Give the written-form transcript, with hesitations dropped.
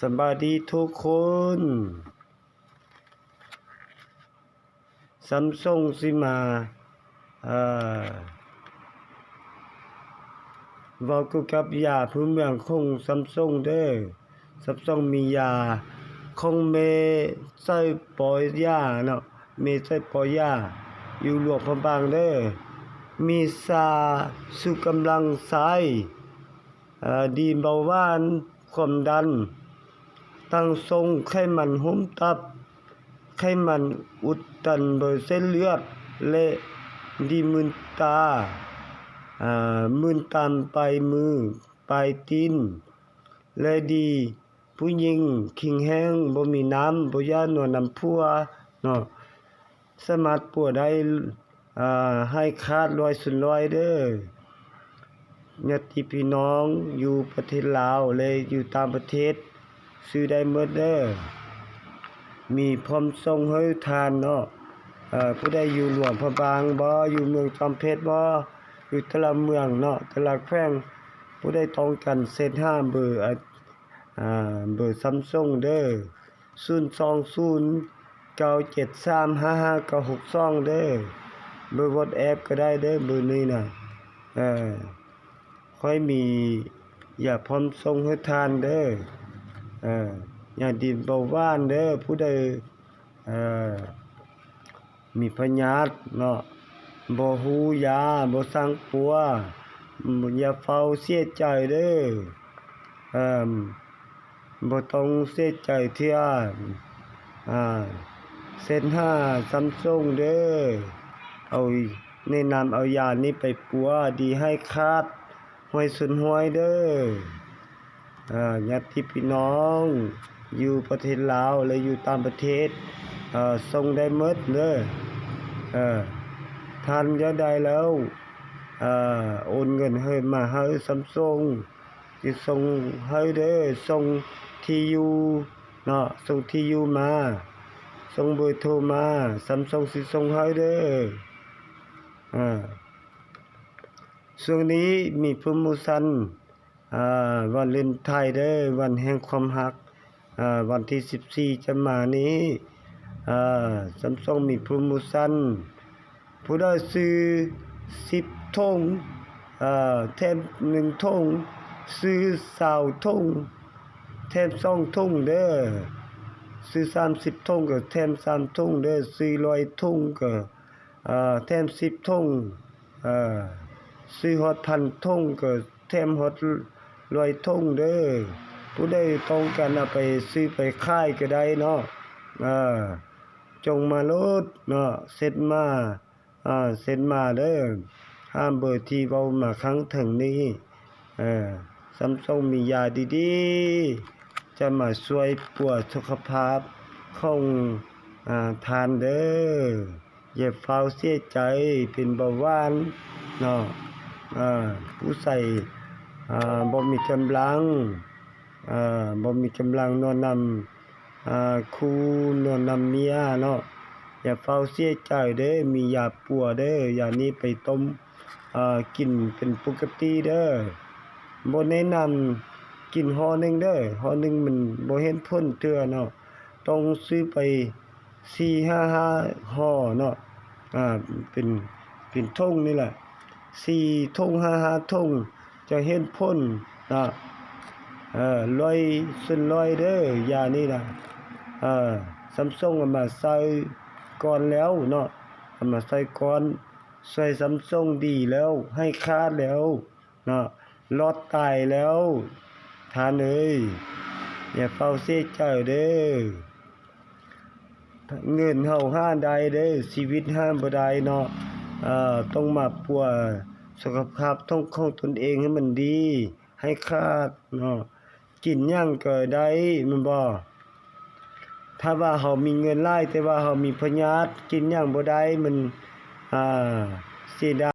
สบายดีทุกคนซัมซุงสิมาเว้าเกี่ยวกับยาพื้นเมืองของซัมซุงเด้อซัมซุงมียาของเมไส้ปอยาเนาะเมไส้ปอยาอยู่หลวงพระบางเด้อมีซาสุกำลังไสดีเบาหวานความดันตั้งทรงไขมันหุ้มตับไขมันอุดตันโดยเส้นเลือดและดีมึนตามึนตามปลายมือปลายตีนและดีผู้หญิงขิงแห้งบ่มีน้ำบ่ยานวน้ำพัวเนาะสามารถปัวได้ให้ขาด100%เด้อญาติพี่น้องอยู่ประเทศลาวและอยู่ต่างประเทศซื้อได้หมดเด้อมีพร้อมส่งให้ทานเนาะผู้ใดอยู่หลวงพระบางบ่อยู่เมืองจอมเพชรบ่อยู่แต่ละเมืองเนาะแต่ละแขวงผู้ใดต้องการเซ็น5เบอร์เบอร์ Samsung เด้อ02097355962เด้อเบอร์ WhatsApp ก็ได้เด้อเบอร์นี้น่ะค่อยมีอย่าพร้อมส่งให้ทานเด้ออย่าดินเบาหวานเด้อผู้ใดมีพยาธิเนาะบ่ฮู้ยาบ่สั่งปัวอย่าเฝ้าเสียใจเด้อบ่ต้องเสียใจเที่ยเส้น5 Samsung เด้อเอาแนะนำเอายานี้ไปปัวดีให้ขาดห้วยสุนห้วยเด้อญาติพี่น้องอยู่ประเทศลาวและอยู่ต่างประเทศส่งได้หมดเด้อท่านจะได้แล้วโอนเงินให้มาให้ Samsung สิส่งให้เด้อส่งที่อยู่เนาะส่งที่อยู่มาส่งเบอร์โทรมา Samsung สิส่งให้เด้อช่วงนี้มีโปรโมชั่นวันวาเลนไทน์เด้อวันแห่งความรักวันที่14จะมานี้Samsung มีโปรโมชั่นผู้ใดซื้อ10ถุงแถม1ถุงซื้อ20ถุงแถม2ถุงเด้อซื้อ30ถุงก็แถม3ถุงเด้อซื้อ100ถุงก็แถม10ถุงซื้อฮอด1,000ถุงก็แถมฮอด100ถุงเด้อผู้ใดต้องการเอาไปซื้อไปขายก็ได้เนาะจงมาโลดเนาะเซ็นมาเด้อห้ามเบอร์ที่เว้ามาครั้งถึงนี้Samsung มียาดีๆจะมาช่วยปัวสุขภาพของทานเด้ออย่าเฝ้าเสียใจเป็นเบาหวานเนาะผู้ใส่บ่มีกำลังนอนนำคู่นอนนำเมียเนาะอย่าเฝ้าเสียใจเด้อมียาปัวเด้อยานี้ไปต้มกินเป็นปกติเด้อบ่แนะนำกินห่อหนึงเด้อห่อหนึงมันบ่เห็นผลเทื่อเนาะต้องซื้อไป4-5ห่อเนาะเป็นถุงนี่แหละ4ถุง5ถุงจะเห็นผลเนาะ100%เด้อยานี่น่ะSamsung เอามาใส่ก่อนแล้วเนาะเอามาใส่ก่อนใส่ Samsung ดีแล้วให้ขาดแล้วเนาะรอดตายแล้วทานเอ้ยอย่าเฝ้าเสียใจเด้อเงินเฮาหาได้เด้อชีวิตหาบ่ได้เนาะต้องมาปัวสุขภาพของตนเองให้มันดีให้ขาดเนาะกินหยังก็ได้แม่นบ่ถ้าว่าเฮามีเงินหลายแต่ว่าเฮามีพยาธิกินหยังบ่ได้มันเสียดาย